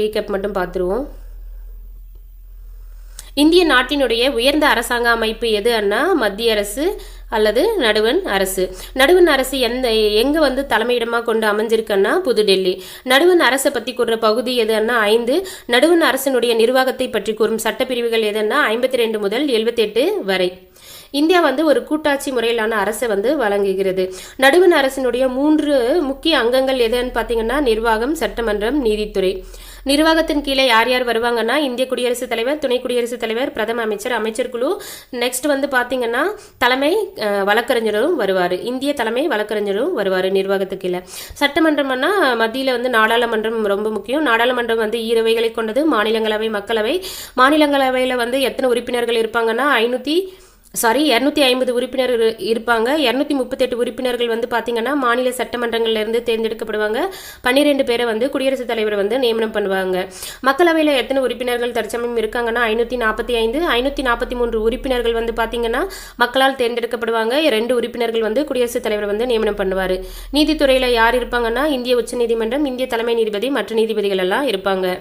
Recap மட்டும் பார்த்துருவோம். இந்திய நாட்டினுடைய உயர்ந்த அரசாங்க அமைப்பு எது அண்ணா? மத்திய அரசு அல்லது நடுவண் அரசு. நடுவண் அரசு எங்கே வந்து தலைமையிடமாக கொண்டு அமைஞ்சிருக்குன்னா புதுடெல்லி. நடுவண் அரசை பற்றி கூறுற பகுதி எதுன்னா 5. நடுவண் அரசினுடைய நிர்வாகத்தை பற்றி கூறும் சட்டப்பிரிவுகள் எதுன்னா 52 முதல் 78 வரை. இந்தியா வந்து ஒரு கூட்டாட்சி முறையிலான அரசை வந்து வழங்குகிறது. நடுவண் அரசினுடைய 3 முக்கிய அங்கங்கள் எதுன்னு பார்த்தீங்கன்னா நிர்வாகம், சட்டமன்றம், நீதித்துறை. நிர்வாகத்தின் கீழே யார் யார் வருவாங்கன்னா இந்திய குடியரசுத் தலைவர், துணை குடியரசுத் தலைவர், பிரதம அமைச்சர், அமைச்சர் குழு. நெக்ஸ்ட் வந்து பார்த்தீங்கன்னா தலைமை வழக்கறிஞரும் வருவார். இந்திய தலைமை வழக்கறிஞரும் வருவார் நிர்வாகத்துக்கு கீழே. சட்டமன்றம்னா மத்தியில் வந்து நாடாளுமன்றம் ரொம்ப முக்கியம். நாடாளுமன்றம் வந்து ஈரவைகளை கொண்டது. மாநிலங்களவை, மக்களவை. மாநிலங்களவையில் வந்து எத்தனை உறுப்பினர்கள் இருப்பாங்கன்னா 250 உறுப்பினர்கள் இருப்பாங்க. 238 உறுப்பினர்கள் வந்து பார்த்தீங்கன்னா மாநில சட்டமன்றங்கள்லேருந்து தேர்ந்தெடுக்கப்படுவாங்க. 12 பேரை வந்து குடியரசுத் தலைவர் வந்து நியமனம் பண்ணுவாங்க. மக்களவையில் எத்தனை உறுப்பினர்கள் தற்சமயம் இருக்காங்கன்னா 545. 543 உறுப்பினர்கள் வந்து பார்த்தீங்கன்னா மக்களால் தேர்ந்தெடுக்கப்படுவாங்க. 2 உறுப்பினர்கள் வந்து குடியரசுத் தலைவர் வந்து நியமனம் பண்ணுவார். நீதித்துறையில் யார் இருப்பாங்கன்னா இந்திய உச்சநீதிமன்றம், இந்திய தலைமை நீதிபதி, மற்ற நீதிபதிகள் எல்லாம் இருப்பாங்க.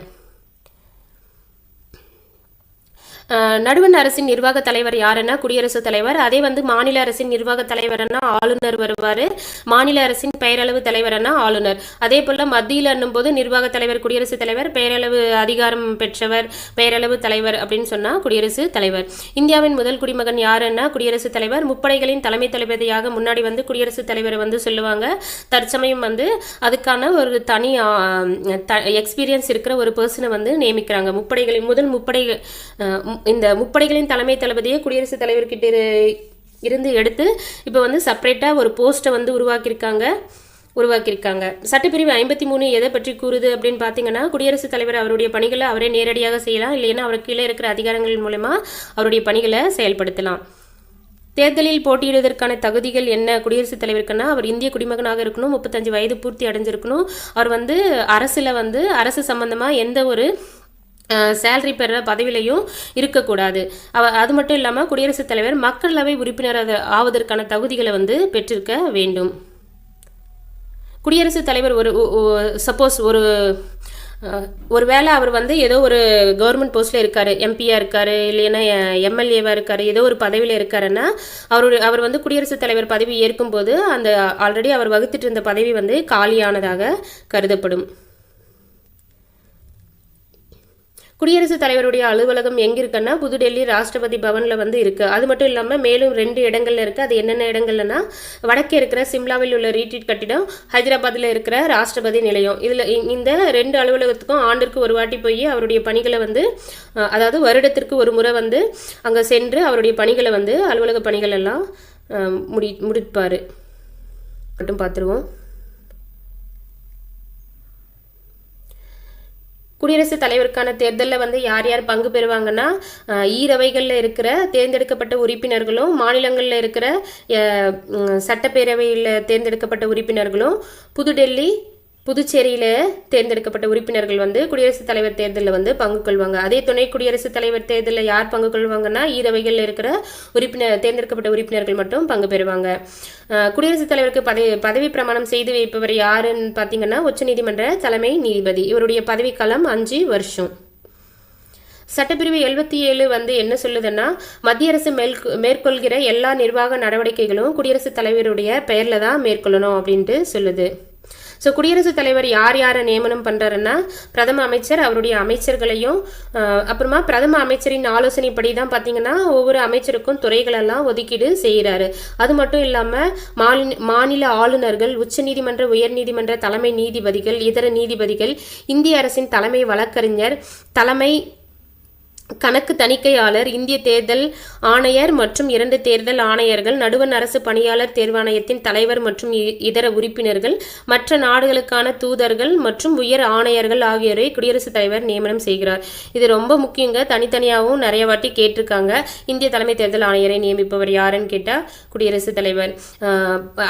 நடுவண் அரசின் நிர்வாக தலைவர் யாருன்னா குடியரசுத் தலைவர். அதே வந்து மாநில அரசின் நிர்வாக தலைவர்னா ஆளுநர் வருவார். மாநில அரசின் பெயரளவு தலைவர்னா ஆளுநர். அதே போல் மத்தியில் என்னும்போது நிர்வாக தலைவர் குடியரசுத் தலைவர், பெயரளவு அதிகாரம் பெற்றவர் பெயரளவு தலைவர் அப்படின்னு சொன்னால் குடியரசுத் தலைவர். இந்தியாவின் முதல் குடிமகன் யாருன்னா குடியரசுத் தலைவர். முப்படைகளின் தலைமை தளபதியாக முன்னாடி வந்து குடியரசுத் தலைவர் வந்து சொல்லுவாங்க. தற்சமயம் வந்து அதுக்கான ஒரு தனி எக்ஸ்பீரியன்ஸ் இருக்கிற ஒரு பர்சனை வந்து நியமிக்கிறாங்க. இந்த முப்படைகளின் தலைமை தளபதியை குடியரசுத் தலைவர்கிட்ட இருந்து எடுத்து இப்போ வந்து செப்பரேட்டாக ஒரு போஸ்ட்டை வந்து உருவாக்கியிருக்காங்க. சட்டப்பிரிவு 53 எதை பற்றி கூறுது அப்படின்னு பார்த்தீங்கன்னா குடியரசுத் தலைவர் அவருடைய பணிகளை அவரே நேரடியாக செய்யலாம், இல்லைன்னா அவருக்கு கீழே இருக்கிற அதிகாரங்கள் மூலமா அவருடைய பணிகளை செயல்படுத்தலாம். தேர்தலில் போட்டியிடுவதற்கான தகுதிகள் என்ன குடியரசுத் தலைவருக்குன்னா அவர் இந்திய குடிமகனாக இருக்கணும், 35 வயது பூர்த்தி அடைஞ்சிருக்கணும், அவர் வந்து அரசு சம்பந்தமாக எந்த ஒரு சேலரி பெற பதவியிலையும் இருக்கக்கூடாது. அது மட்டும் இல்லாமல் குடியரசுத் தலைவர் மக்களவை உறுப்பினர் ஆவதற்கான தகுதிகளை வந்து பெற்றிருக்க வேண்டும். குடியரசுத் தலைவர் சப்போஸ் ஒருவேளை அவர் வந்து ஏதோ ஒரு கவர்மெண்ட் போஸ்ட்டில் இருக்கார், எம்பியாக இருக்கார், இல்லைன்னா எம்எல்ஏவாக இருக்கார், ஏதோ ஒரு பதவியில் இருக்காருன்னா அவர் வந்து குடியரசுத் தலைவர் பதவி ஏற்கும்போது அந்த ஆல்ரெடி அவர் வகுத்துட்டு இருந்த பதவி வந்து காலியானதாக கருதப்படும். குடியரசுத் தலைவருடைய அலுவலகம் எங்கே இருக்குன்னா புதுடெல்லி ராஷ்டிரபதி பவனில் வந்து இருக்குது. அது மட்டும் இல்லாமல் மேலும் 2 இடங்கள்ல இருக்குது. அது என்னென்ன இடங்கள்னா வடக்கே இருக்கிற சிம்லாவில் உள்ள ரீட்ரீட் கட்டிடம், ஹைதராபாத்தில் இருக்கிற ராஷ்டிரபதி நிலையம். இதில் இந்த 2 அலுவலகத்துக்கும் ஆண்டிற்கு ஒரு வாட்டி போய் அவருடைய பணிகளை வந்து அதாவது வருடத்திற்கு ஒரு முறை வந்து அங்கே சென்று அவருடைய பணிகளை வந்து அலுவலக பணிகள் எல்லாம் முடிப்பார். மட்டும் பார்த்துருவோம். குடியரசுத் தலைவருக்கான தேர்தலில் வந்து யார் யார் பங்கு பெறுவாங்கன்னா ஈரவைகளில் இருக்கிற தேர்ந்தெடுக்கப்பட்ட உறுப்பினர்களும், மாநிலங்களில் இருக்கிற சட்டப்பேரவையில் தேர்ந்தெடுக்கப்பட்ட உறுப்பினர்களும், புதுச்சேரியில் தேர்ந்தெடுக்கப்பட்ட உறுப்பினர்கள் வந்து குடியரசுத் தலைவர் தேர்தலில் வந்து பங்கு கொள்வாங்க. அதே துணை குடியரசுத் தலைவர் தேர்தலில் யார் பங்கு கொள்வாங்கன்னா ஈரவைகளில் இருக்கிற தேர்ந்தெடுக்கப்பட்ட உறுப்பினர்கள் மட்டும் பங்கு பெறுவாங்க. குடியரசுத் தலைவருக்கு பதவி பிரமாணம் செய்து வைப்பவர் யாருன்னு பார்த்தீங்கன்னா உச்சநீதிமன்ற தலைமை நீதிபதி. இவருடைய பதவிக்காலம் 5 வருஷம். சட்டப்பிரிவு 77 வந்து என்ன சொல்லுதுன்னா மத்திய அரசு மேற்கொள்கிற எல்லா நிர்வாக நடவடிக்கைகளும் குடியரசுத் தலைவருடைய பெயரில் தான் மேற்கொள்ளணும் அப்படின்ட்டு சொல்லுது. ஸோ குடியரசுத் தலைவர் யாரை நியமனம் பண்ணுறாருன்னா பிரதம அமைச்சர் அவருடைய அமைச்சர்களையும், அப்புறமா பிரதம அமைச்சரின் ஆலோசனைப்படி தான் பார்த்தீங்கன்னா ஒவ்வொரு அமைச்சருக்கும் துறைகளெல்லாம் ஒதுக்கீடு செய்கிறாரு. அது மட்டும் இல்லாமல் மாநில ஆளுநர்கள், உச்சநீதிமன்ற, உயர்நீதிமன்ற தலைமை நீதிபதிகள், இதர நீதிபதிகள், இந்திய அரசின் தலைமை வழக்கறிஞர், தலைமை கணக்கு தணிக்கையாளர், இந்திய தேர்தல் ஆணையர் மற்றும் 2 தேர்தல் ஆணையர்கள், நடுவண் அரசு பணியாளர் தேர்வாணையத்தின் தலைவர் மற்றும் இதர உறுப்பினர்கள், மற்ற நாடுகளுக்கான தூதர்கள் மற்றும் உயர் ஆணையர்கள் ஆகியோரை குடியரசுத் தலைவர் நியமனம் செய்கிறார். இது ரொம்ப முக்கியங்க. தனித்தனியாகவும் நிறைய வாட்டி கேட்டிருக்காங்க. இந்திய தலைமை தேர்தல் ஆணையரை நியமிப்பவர் யாருன்னு கேட்டால் குடியரசுத் தலைவர்.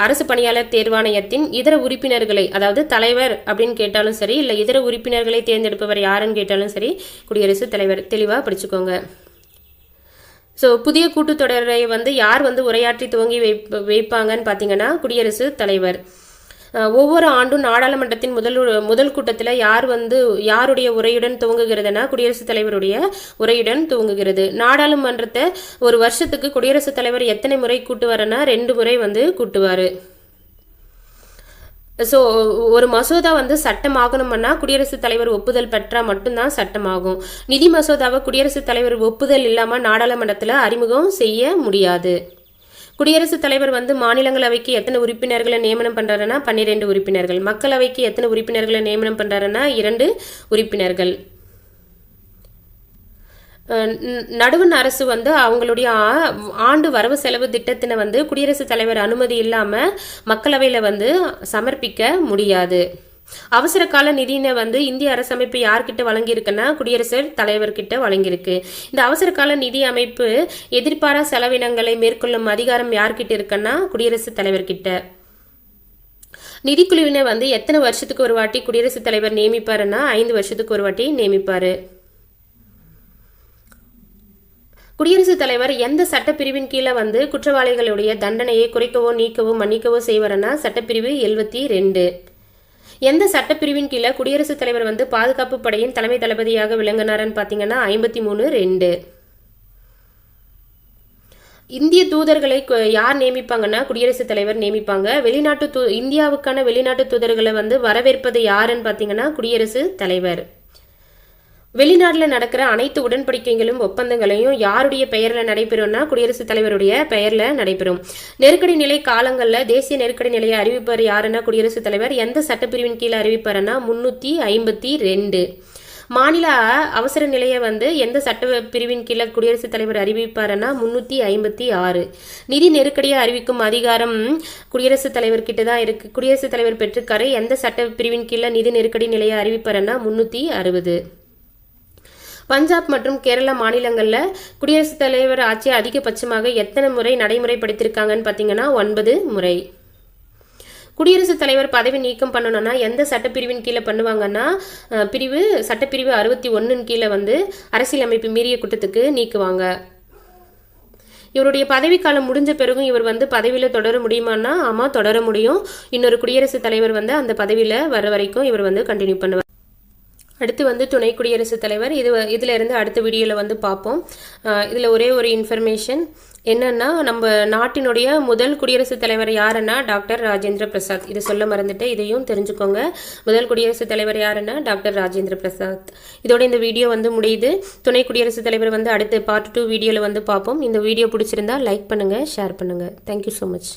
அரசு பணியாளர் தேர்வாணையத்தின் இதர உறுப்பினர்களை, அதாவது தலைவர் அப்படின்னு கேட்டாலும் சரி, இல்லை இதர உறுப்பினர்களை தேர்ந்தெடுப்பவர் யாருன்னு கேட்டாலும் சரி குடியரசுத் தலைவர். தெளிவாக படிச்சுக்கோங்க. ஸோ புதிய கூட்டுத்தொடரை வந்து யார் வந்து உரையாற்றி துவங்கி வைப்பாங்கன்னு பார்த்தீங்கன்னா குடியரசுத் தலைவர். ஒவ்வொரு ஆண்டும் நாடாளுமன்றத்தின் முதல் கூட்டத்தில் யாருடைய உரையுடன் துவங்குகிறதுனா குடியரசுத் தலைவருடைய உரையுடன் துவங்குகிறது. நாடாளுமன்றத்தை ஒரு வருஷத்துக்கு குடியரசுத் தலைவர் எத்தனை முறை கூட்டுவாருன்னா 2 முறை கூட்டுவார். ஸோ ஒரு மசோதா சட்டமாகணும்னா குடியரசுத் தலைவர் ஒப்புதல் பெற்றால் மட்டும்தான் சட்டமாகும். நிதி மசோதாவை குடியரசுத் தலைவர் ஒப்புதல் இல்லாமல் நாடாளுமன்றத்தில் அறிமுகம் செய்ய முடியாது. குடியரசுத் தலைவர் மாநிலங்களவைக்கு எத்தனை உறுப்பினர்களை நியமனம் பண்ணுறாருன்னா 12 உறுப்பினர்கள். மக்களவைக்கு எத்தனை உறுப்பினர்களை நியமனம் பண்ணுறாருன்னா 2 உறுப்பினர்கள். நடுவண் அரசு அவங்களுடைய ஆண்டு வரவு செலவு திட்டத்தினை குடியரசுத் தலைவர் அனுமதி இல்லாமல் மக்களவையில் சமர்ப்பிக்க முடியாது. அவசர கால நிதியினை இந்திய அரசமைப்பு யார்கிட்ட வழங்கியிருக்குன்னா குடியரசுத் தலைவர்கிட்ட வழங்கியிருக்கு. இந்த அவசர கால நிதி அமைப்பு எதிர்பாரா செலவினங்களை மேற்கொள்ளும் அதிகாரம் யார்கிட்ட இருக்குன்னா குடியரசுத் தலைவர்கிட்ட. நிதிக்குழுவினை எத்தனை வருஷத்துக்கு ஒரு வாட்டி குடியரசுத் தலைவர் நியமிப்பாருன்னா 5 வருஷத்துக்கு ஒரு வாட்டி நியமிப்பாரு. குடியரசுத் தலைவர் எந்த சட்டப்பிரிவின் கீழே குற்றவாளிகளுடைய தண்டனையை குறைக்கவோ நீக்கவோ மன்னிக்கவோ செய்வார்னா சட்டப்பிரிவு 72. எந்த சட்டப்பிரிவின் கீழே குடியரசுத் தலைவர் பாதுகாப்பு படையின் தலைமை தளபதியாக விளங்கினார்னு பார்த்தீங்கன்னா 53(2). இந்திய தூதர்களை யார் நியமிப்பாங்கன்னா குடியரசுத் தலைவர் நியமிப்பாங்க. இந்தியாவுக்கான வெளிநாட்டு தூதர்களை வரவேற்பது யாருன்னு பார்த்தீங்கன்னா குடியரசுத் தலைவர். வெளிநாட்டில் நடக்கிற அனைத்து உடன்படிக்கைகளும் ஒப்பந்தங்களையும் யாருடைய பெயரில் நடைபெறும்னா குடியரசுத் தலைவருடைய பெயரில் நடைபெறும். நெருக்கடி நிலை காலங்களில் தேசிய நெருக்கடி நிலையை அறிவிப்பார் யாருன்னா குடியரசுத் தலைவர். எந்த சட்டப்பிரிவின் கீழே அறிவிப்பாருன்னா 352. மாநில அவசர நிலையை எந்த சட்ட பிரிவின் கீழே குடியரசுத் தலைவர் அறிவிப்பாருன்னா 356. நிதி நெருக்கடியை அறிவிக்கும் அதிகாரம் குடியரசுத் தலைவர்கிட்ட தான் இருக்கு. குடியரசுத் தலைவர் பெற்றிருக்காரு. எந்த சட்ட பிரிவின் கீழே நிதி நெருக்கடி நிலையை அறிவிப்பாருன்னா 360. பஞ்சாப் மற்றும் கேரளா மாநிலங்களில் குடியரசுத் தலைவர் ஆட்சி அதிகபட்சமாக எத்தனை முறை நடைமுறைப்படுத்தியிருக்காங்கன்னு பார்த்தீங்கன்னா 9 முறை. குடியரசுத் தலைவர் பதவி நீக்கம் பண்ணணும்னா எந்த சட்டப்பிரிவின் கீழே பண்ணுவாங்கன்னா சட்டப்பிரிவு 61 கீழே அரசியலமைப்பு மீறிய குற்றத்துக்கு நீக்குவாங்க. இவருடைய பதவிக்காலம் முடிஞ்ச பிறகும் இவர் பதவியில் தொடர முடியுமான்னா ஆமாம் தொடர முடியும். இன்னொரு குடியரசுத் தலைவர் அந்த பதவியில் வர வரைக்கும் இவர் கண்டினியூ பண்ணுவார். அடுத்து துணை குடியரசுத் தலைவர். இதில் இருந்து அடுத்த வீடியோவில் பார்ப்போம். இதில் ஒரே ஒரு இன்ஃபர்மேஷன் என்னன்னா, நம்ம நாட்டினுடைய முதல் குடியரசுத் தலைவர் யாருன்னா டாக்டர் ராஜேந்திர பிரசாத். இதை சொல்ல மறந்துட்டு இதையும் தெரிஞ்சுக்கோங்க. முதல் குடியரசுத் தலைவர் யாருன்னா டாக்டர் ராஜேந்திர பிரசாத். இதோட இந்த வீடியோ முடியுது. துணை குடியரசுத் தலைவர் அடுத்த பார்ட் 2 வீடியோவில் பார்ப்போம். இந்த வீடியோ பிடிச்சிருந்தா லைக் பண்ணுங்கள், ஷேர் பண்ணுங்கள். Thank you so much.